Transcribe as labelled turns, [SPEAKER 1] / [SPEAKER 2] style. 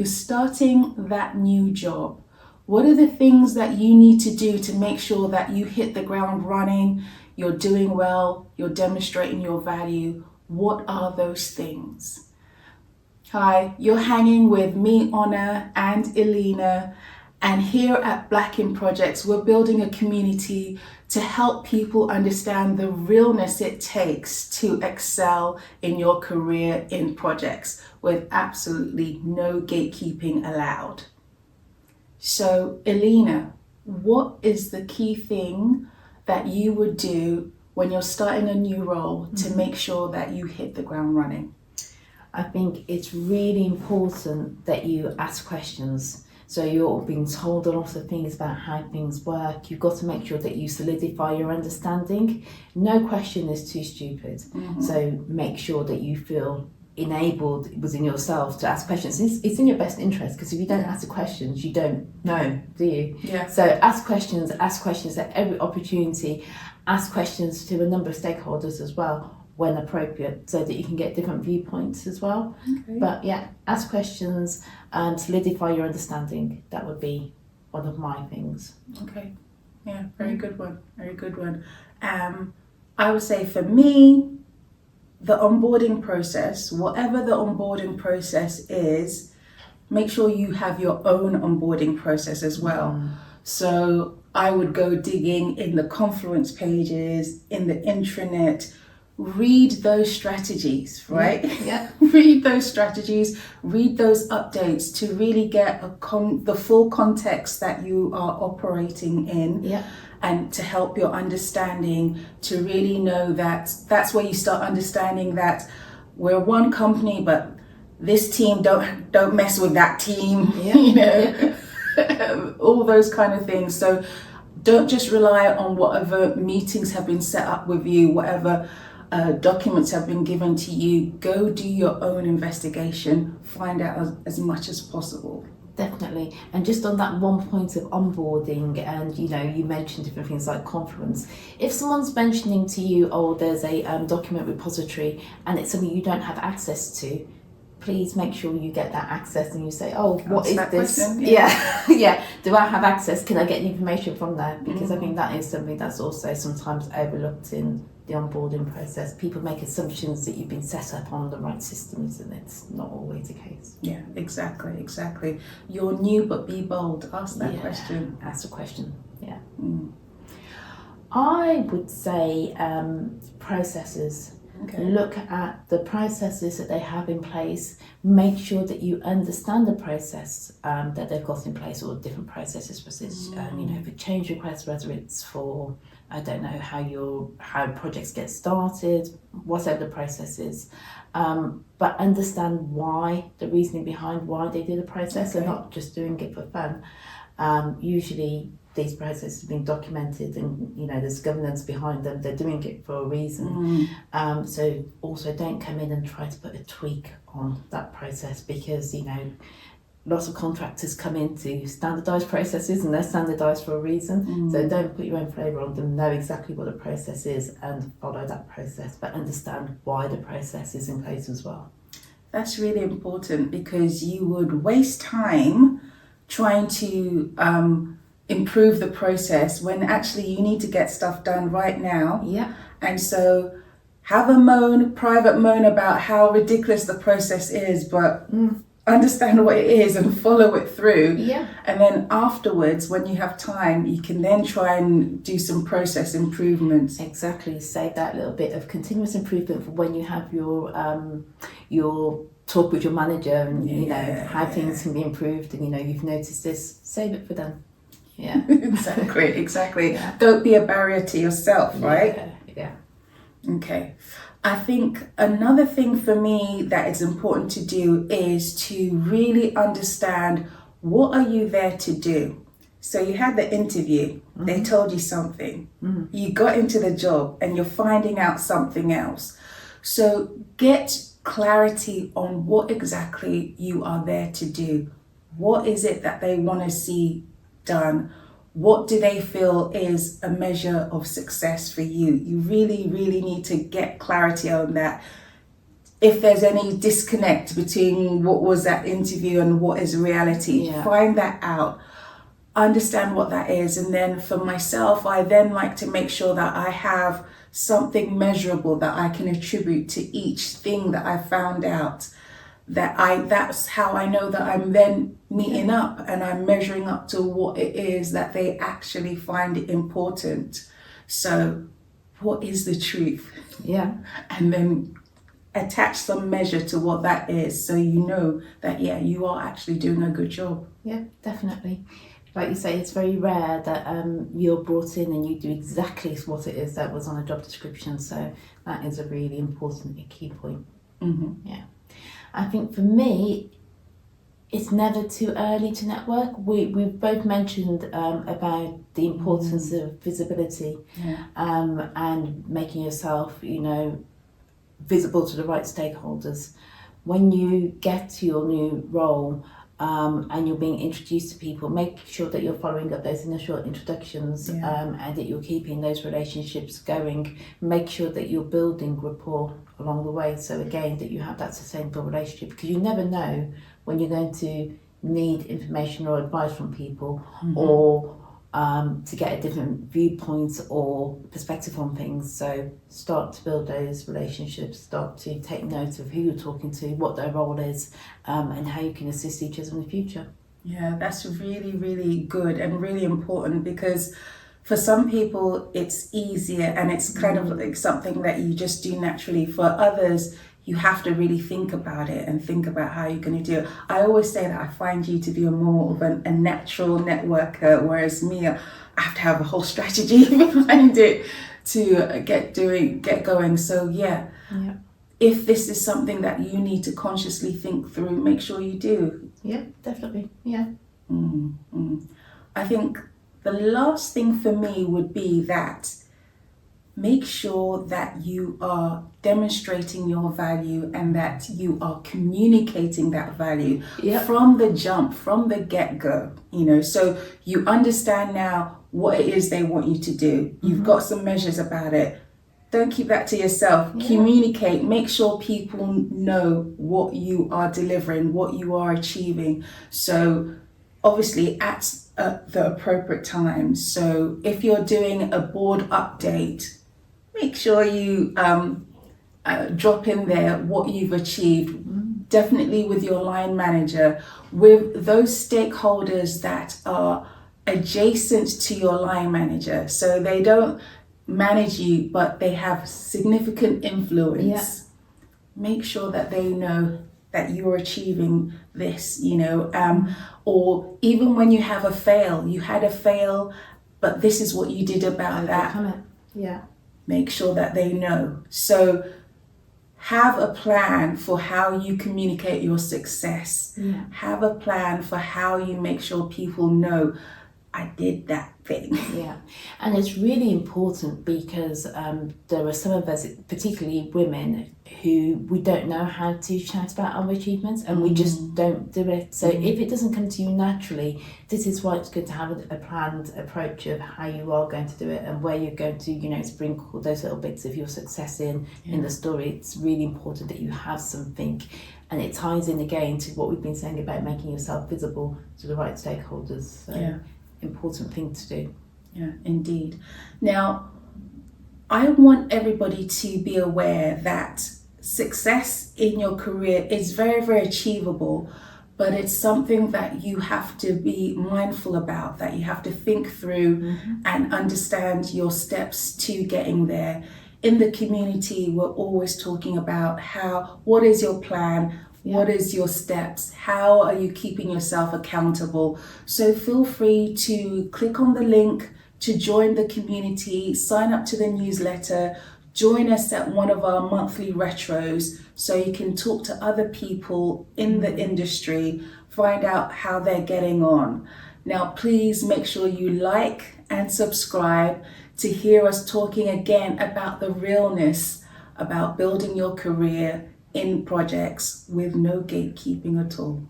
[SPEAKER 1] You're starting that new job. What are the things that you need to do to make sure that you hit the ground running, you're doing well, you're demonstrating your value? What are those things? Hi, you're hanging with me, Honor, and Elena, and here at Black in Projects, we're building a community to help people understand the realness it takes to excel in your career in projects with absolutely no gatekeeping allowed. So, Elena, what is the key thing that you would do when you're starting a new role to make sure that you hit the ground running?
[SPEAKER 2] I think it's really important that you ask questions. So you're being told a lot of things about how things work. You've got to make sure that you solidify your understanding. No question is too stupid. So make sure that you feel enabled within yourself to ask questions. It's in your best interest, because if you don't ask the questions, you don't know, do you?
[SPEAKER 1] Yeah.
[SPEAKER 2] So ask questions at every opportunity. Ask questions to a number of stakeholders as well when appropriate, so that you can get different viewpoints as well.
[SPEAKER 1] Okay.
[SPEAKER 2] But yeah, ask questions and solidify your understanding. That would be one of my things.
[SPEAKER 1] Okay. Yeah, very good one. Very good one. I would say for me, the onboarding process, whatever the onboarding process is, make sure you have your own onboarding process as well. So I would go digging in the Confluence pages, in the intranet, read those strategies, right?
[SPEAKER 2] Yeah.
[SPEAKER 1] Read those strategies, read those updates to really get the full context that you are operating in.
[SPEAKER 2] Yeah.
[SPEAKER 1] And to help your understanding to really know that that's where you start understanding that we're one company, but this team don't mess with that team.
[SPEAKER 2] Yeah.
[SPEAKER 1] You know, all those kind of things. So don't just rely on whatever meetings have been set up with you, whatever documents have been given to you. Go do your own investigation, find out as much as possible.
[SPEAKER 2] Definitely. And just on that one point of onboarding, and you mentioned different things like Confluence. If someone's mentioning to you, oh, there's a document repository and it's something you don't have access to, please make sure you get that access and you say, oh, what is this?
[SPEAKER 1] Question,
[SPEAKER 2] yeah. Do I have access? Can I get the information from there? Because I think that is something that's also sometimes overlooked in the onboarding process. People make assumptions that you've been set up on the right systems, and it's not always the case.
[SPEAKER 1] Yeah, exactly. You're new, but be bold. Ask that question.
[SPEAKER 2] Ask the question. Yeah.
[SPEAKER 1] I
[SPEAKER 2] would say processes.
[SPEAKER 1] Okay.
[SPEAKER 2] Look at the processes that they have in place. Make sure that you understand the process that they've got in place, or different processes, for change requests, whether it's for, I don't know, how projects get started, whatever the process is. But understand why, the reasoning behind why they do the process, and not just doing it for fun. Usually these processes have been documented, and there's governance behind them. They're doing it for a reason. So also don't come in and try to put a tweak on that process, because lots of contractors come into standardized processes, and they're standardized for a reason. So don't put your own flavor on them. Know exactly what the process is and follow that process, but understand why the process is in place as well.
[SPEAKER 1] That's really important, because you would waste time trying to improve the process when actually you need to get stuff done right now.
[SPEAKER 2] Yeah.
[SPEAKER 1] And so have a private moan about how ridiculous the process is, but understand what it is and follow it through.
[SPEAKER 2] Yeah.
[SPEAKER 1] And then afterwards, when you have time, you can then try and do some process improvements.
[SPEAKER 2] Exactly. Save that little bit of continuous improvement for when you have your talk with your manager, and how things can be improved, and you've noticed this. Save it for them. Yeah.
[SPEAKER 1] Exactly. Yeah. Don't be a barrier to yourself, right?
[SPEAKER 2] Yeah.
[SPEAKER 1] Okay. I think another thing for me that is important to do is to really understand, what are you there to do? So you had the interview, they told you something, you got into the job and you're finding out something else. So get clarity on what exactly you are there to do. What is it that they want to see done? What do they feel is a measure of success for you? You really, really need to get clarity on that. if there's any disconnect between what was that interview and what is reality.
[SPEAKER 2] Yeah.
[SPEAKER 1] Find that out, understand what that is, and then for myself, I then like to make sure that I have something measurable that I can attribute to each thing that I found out. That's how I know that I'm then meeting up and I'm measuring up to what it is that they actually find important. So what is the truth?
[SPEAKER 2] Yeah.
[SPEAKER 1] And then attach some measure to what that is, so you know that you are actually doing a good job.
[SPEAKER 2] Yeah, definitely. Like you say, it's very rare that you're brought in and you do exactly what it is that was on a job description. So that is a really important key point.
[SPEAKER 1] Mm-hmm.
[SPEAKER 2] Yeah. I think for me, it's never too early to network. We've both mentioned about the importance of visibility, and making yourself, visible to the right stakeholders. When you get to your new role, and you're being introduced to people, make sure that you're following up those initial introductions, and that you're keeping those relationships going. Make sure that you're building rapport along the way, so again that you have that sustainable relationship, because you never know when you're going to need information or advice from people, or to get a different viewpoint or perspective on things. So start to build those relationships, start to take note of who you're talking to, what their role is, and how you can assist each other in the future.
[SPEAKER 1] Yeah, that's really, really good and really important, because for some people it's easier and it's kind of like something that you just do naturally. For others, you have to really think about it and think about how you're going to do it. I always say that I find you to be more of a natural networker, whereas me, I have to have a whole strategy behind it to get going. So if this is something that you need to consciously think through, make sure you do.
[SPEAKER 2] Yeah, definitely. Yeah.
[SPEAKER 1] I think the last thing for me would be that make sure that you are demonstrating your value and that you are communicating that value from the jump, from the get-go, so you understand now what it is they want you to do. You've got some measures about it. Don't keep that to yourself. Communicate. Make sure people know what you are delivering, what you are achieving. So obviously at the appropriate times. So if you're doing a board update, make sure you drop in there what you've achieved. Definitely with your line manager, with those stakeholders that are adjacent to your line manager. So they don't manage you, but they have significant influence. Make sure that they know that you're achieving this, or even when you have you had a fail, but this is what you did about that. Make sure that they know. So have a plan for how you communicate your success. Have a plan for how you make sure people know I did that thing.
[SPEAKER 2] And it's really important because there are some of us, particularly women, who we don't know how to shout about our achievements, and we just don't do it. So if it doesn't come to you naturally, this is why it's good to have a planned approach of how you are going to do it and where you're going to, sprinkle those little bits of your success in the story. It's really important that you have something, and it ties in again to what we've been saying about making yourself visible to the right stakeholders. So important thing to do.
[SPEAKER 1] Yeah, indeed. Now, I want everybody to be aware that success in your career is very, very achievable, but it's something that you have to be mindful about, that you have to think through and understand your steps to getting there. In the community, we're always talking about what is your plan? What is your steps? How are you keeping yourself accountable? So feel free to click on the link to join the community, sign up to the newsletter, join us at one of our monthly retros so you can talk to other people in the industry, find out how they're getting on. Now, please make sure you like and subscribe to hear us talking again about the realness about building your career in projects with no gatekeeping at all.